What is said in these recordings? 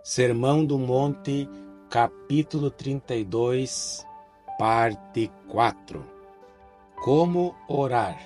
Sermão do Monte, capítulo 32, parte 4. Como orar?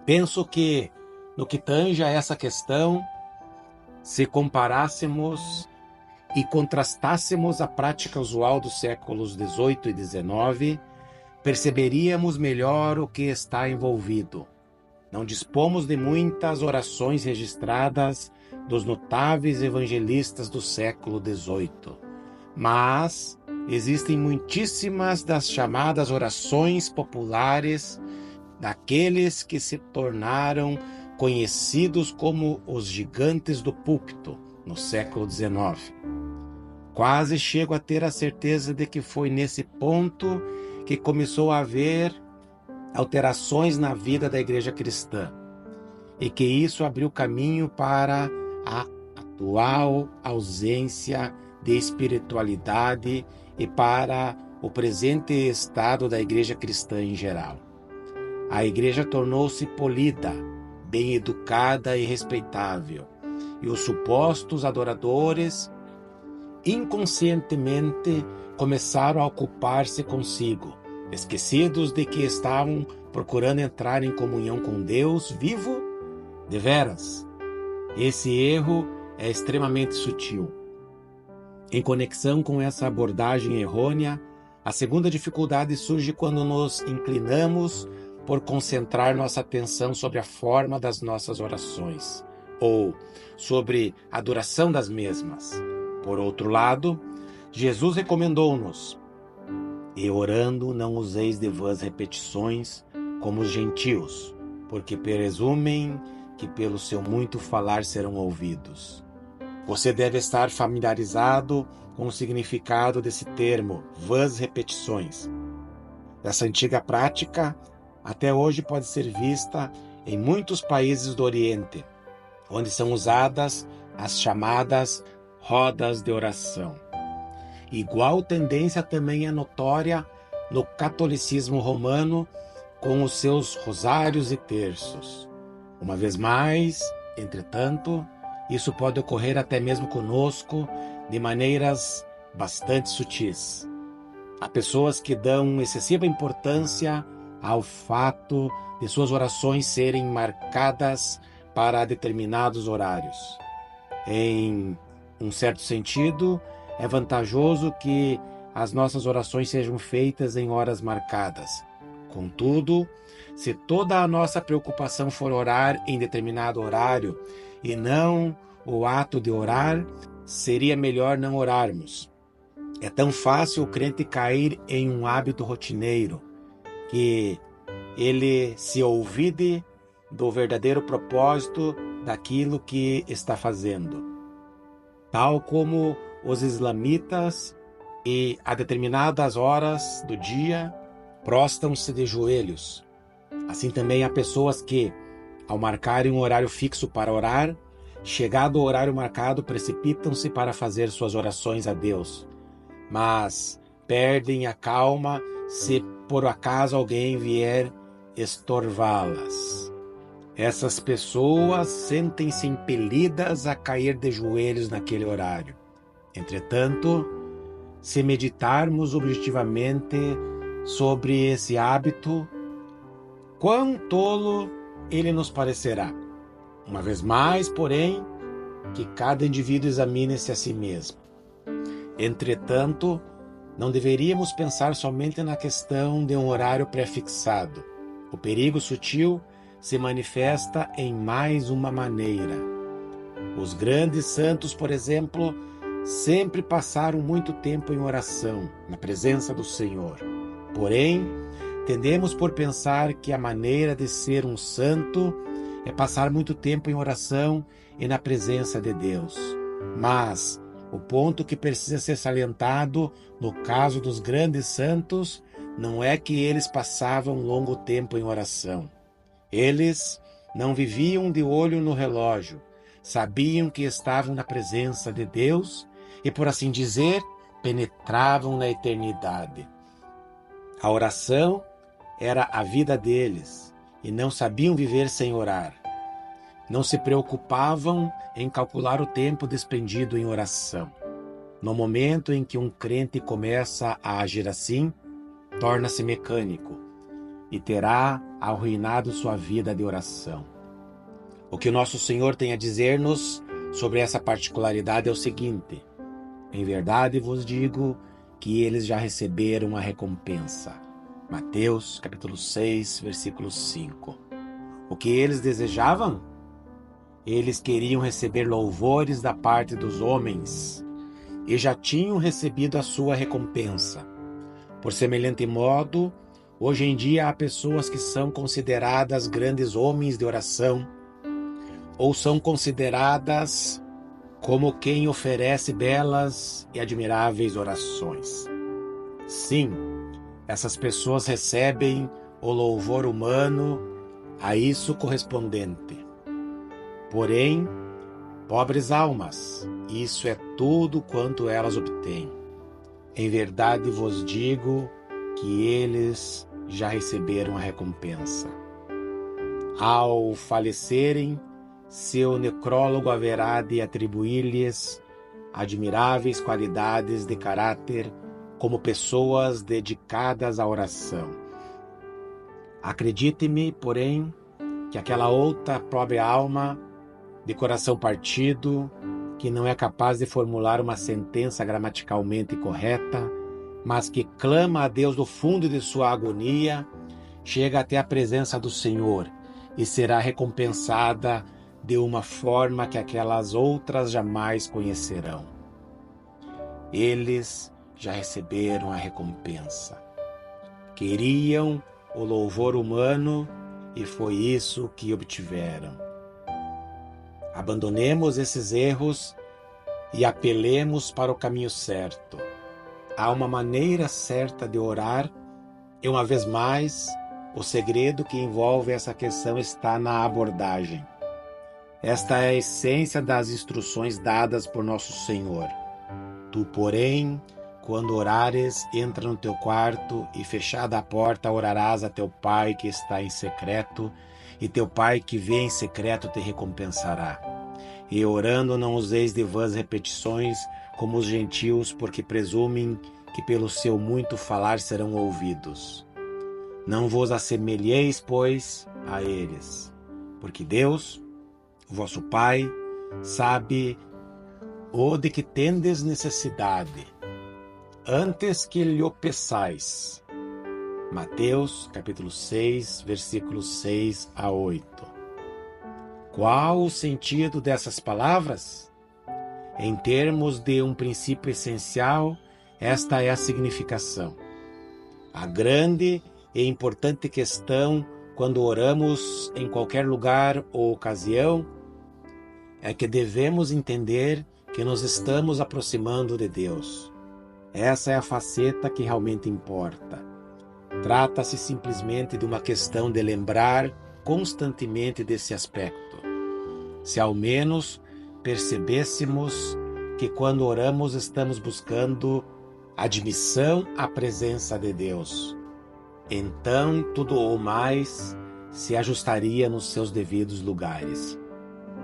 Penso que, no que tange a essa questão, se comparássemos e contrastássemos a prática usual dos séculos XVIII e XIX, perceberíamos melhor o que está envolvido. Não dispomos de muitas orações registradas dos notáveis evangelistas do século XVIII, mas existem muitíssimas das chamadas orações populares daqueles que se tornaram conhecidos como os gigantes do púlpito no século XIX. Quase chego a ter a certeza de que foi nesse ponto que começou a haver alterações na vida da igreja cristã, e que isso abriu caminho para a atual ausência de espiritualidade e para o presente estado da igreja cristã em geral. A igreja tornou-se polida, bem educada e respeitável, e os supostos adoradores inconscientemente começaram a ocupar-se consigo, esquecidos de que estavam procurando entrar em comunhão com Deus vivo de veras. Esse erro é extremamente sutil. Em conexão com essa abordagem errônea, a segunda dificuldade surge quando nos inclinamos por concentrar nossa atenção sobre a forma das nossas orações, ou sobre a duração das mesmas. Por outro lado, Jesus recomendou-nos: e orando não useis de vãs repetições, como os gentios, porque presumem que pelo seu muito falar serão ouvidos. Você deve estar familiarizado com o significado desse termo, vãs repetições. Essa antiga prática até hoje pode ser vista em muitos países do Oriente, onde são usadas as chamadas rodas de oração. Igual tendência também é notória no catolicismo romano, com os seus rosários e terços. Uma vez mais, entretanto, isso pode ocorrer até mesmo conosco de maneiras bastante sutis. Há pessoas que dão excessiva importância ao fato de suas orações serem marcadas para determinados horários. Em um certo sentido, é vantajoso que as nossas orações sejam feitas em horas marcadas. Contudo, se toda a nossa preocupação for orar em determinado horário e não o ato de orar, seria melhor não orarmos. É tão fácil o crente cair em um hábito rotineiro que ele se olvide do verdadeiro propósito daquilo que está fazendo. Tal como os islamitas, e a determinadas horas do dia prostam-se de joelhos. Assim também há pessoas que, ao marcarem um horário fixo para orar, chegado o horário marcado, precipitam-se para fazer suas orações a Deus, mas perdem a calma se por acaso alguém vier estorvá-las. Essas pessoas sentem-se impelidas a cair de joelhos naquele horário. Entretanto, se meditarmos objetivamente sobre esse hábito, quão tolo ele nos parecerá. Uma vez mais, porém, que cada indivíduo examine-se a si mesmo. Entretanto, não deveríamos pensar somente na questão de um horário pré-fixado. O perigo sutil se manifesta em mais uma maneira. Os grandes santos, por exemplo, sempre passaram muito tempo em oração, na presença do Senhor. Porém, tendemos por pensar que a maneira de ser um santo é passar muito tempo em oração e na presença de Deus. Mas o ponto que precisa ser salientado no caso dos grandes santos não é que eles passavam longo tempo em oração. Eles não viviam de olho no relógio, sabiam que estavam na presença de Deus e, por assim dizer, penetravam na eternidade. A oração era a vida deles e não sabiam viver sem orar. Não se preocupavam em calcular o tempo despendido em oração. No momento em que um crente começa a agir assim, torna-se mecânico e terá arruinado sua vida de oração. O que o nosso Senhor tem a dizer-nos sobre essa particularidade é o seguinte: em verdade vos digo que eles já receberam a recompensa. Mateus, capítulo 6, versículo 5. O que eles desejavam? Eles queriam receber louvores da parte dos homens e já tinham recebido a sua recompensa. Por semelhante modo, hoje em dia há pessoas que são consideradas grandes homens de oração ou são consideradas como quem oferece belas e admiráveis orações. Sim, essas pessoas recebem o louvor humano a isso correspondente. Porém, pobres almas, isso é tudo quanto elas obtêm. Em verdade vos digo que eles já receberam a recompensa. Ao falecerem, seu necrólogo haverá de atribuir-lhes admiráveis qualidades de caráter como pessoas dedicadas à oração. Acredite-me, porém, que aquela outra pobre alma de coração partido, que não é capaz de formular uma sentença gramaticalmente correta, mas que clama a Deus do fundo de sua agonia, chega até a presença do Senhor e será recompensada de uma forma que aquelas outras jamais conhecerão. Eles já receberam a recompensa. Queriam o louvor humano e foi isso que obtiveram. Abandonemos esses erros e apelemos para o caminho certo. Há uma maneira certa de orar e, uma vez mais, o segredo que envolve essa questão está na abordagem. Esta é a essência das instruções dadas por nosso Senhor. Tu, porém, quando orares, entra no teu quarto e, fechada a porta, orarás a teu Pai que está em secreto, e teu Pai que vê em secreto te recompensará. E orando não useis de vãs repetições, como os gentios, porque presumem que pelo seu muito falar serão ouvidos. Não vos assemelheis, pois, a eles, porque Deus, o vosso Pai, sabe o de que tendes necessidade, antes que lhe o peçais. Mateus, capítulo 6, versículos 6 a 8. Qual o sentido dessas palavras? Em termos de um princípio essencial, esta é a significação. A grande e importante questão quando oramos em qualquer lugar ou ocasião é que devemos entender que nos estamos aproximando de Deus. Essa é a faceta que realmente importa. Trata-se simplesmente de uma questão de lembrar constantemente desse aspecto. Se ao menos percebêssemos que quando oramos estamos buscando admissão à presença de Deus, então tudo o mais se ajustaria nos seus devidos lugares.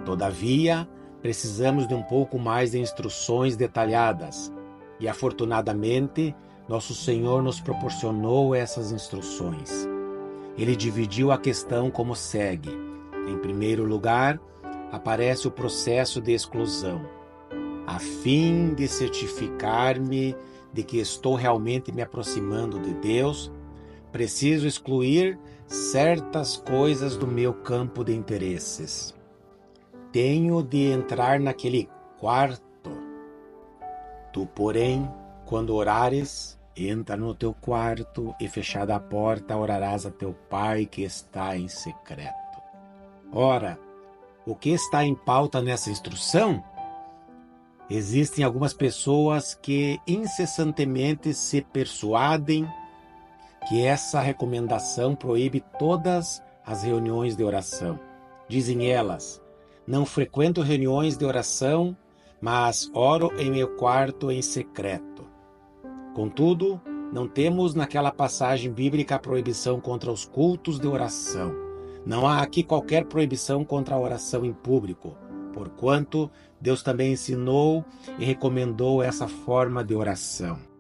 Todavia, precisamos de um pouco mais de instruções detalhadas, e afortunadamente, nosso Senhor nos proporcionou essas instruções. Ele dividiu a questão como segue. Em primeiro lugar, aparece o processo de exclusão. A fim de certificar-me de que estou realmente me aproximando de Deus, preciso excluir certas coisas do meu campo de interesses. Tenho de entrar naquele quarto. Tu, porém, quando orares, entra no teu quarto e, fechada a porta, orarás a teu Pai que está em secreto. Ora, o que está em pauta nessa instrução? Existem algumas pessoas que incessantemente se persuadem que essa recomendação proíbe todas as reuniões de oração. Dizem elas: não frequento reuniões de oração, mas oro em meu quarto em secreto. Contudo, não temos naquela passagem bíblica a proibição contra os cultos de oração. Não há aqui qualquer proibição contra a oração em público, porquanto Deus também ensinou e recomendou essa forma de oração.